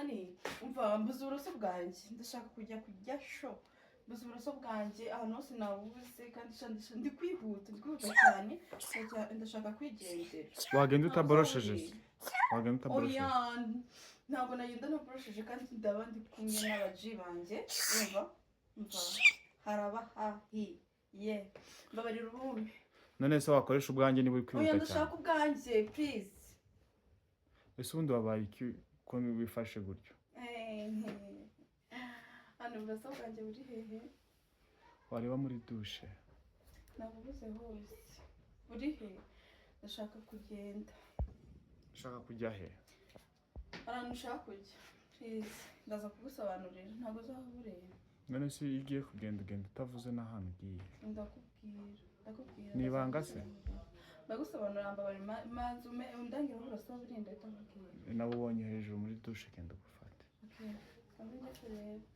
hani umva mbuze uburoso bwanjye ndashaka kujya show mbuze uburoso bwanjye ahantu hose nabubuze kandi ndi kwihuta cyane ndashaka kwigendera wagenda utaborosheje oya ntabwo nagenda ntaborosheje kandi ndaba ndi kumwe n'abaji banjye umva haraba hahiye mbabarira ubundi none se wakoresha ubwanjye niba uri kwihuta cyane oya ndashaka ubwanjye please ese ubundi wabaye iki ko wifashe gutyo hano uburoso bwanjye buri hehe wareba muri dushe nabubuze hose buri he ndashaka kugenda ushaka kujya he ahantu ushaka kujya please ndaza kugusobanurira ntabwo uzahabureba none se iyo ugiye kugenda ugenda utavuze n'ahantu ugiye ndakubwira ni ibanga se ndagusobanurira mbabari manzi undangira uburoso buri ndahita nkubwira nabo ubonye hejuru muri dushe genda gufate okay kandi njye kureba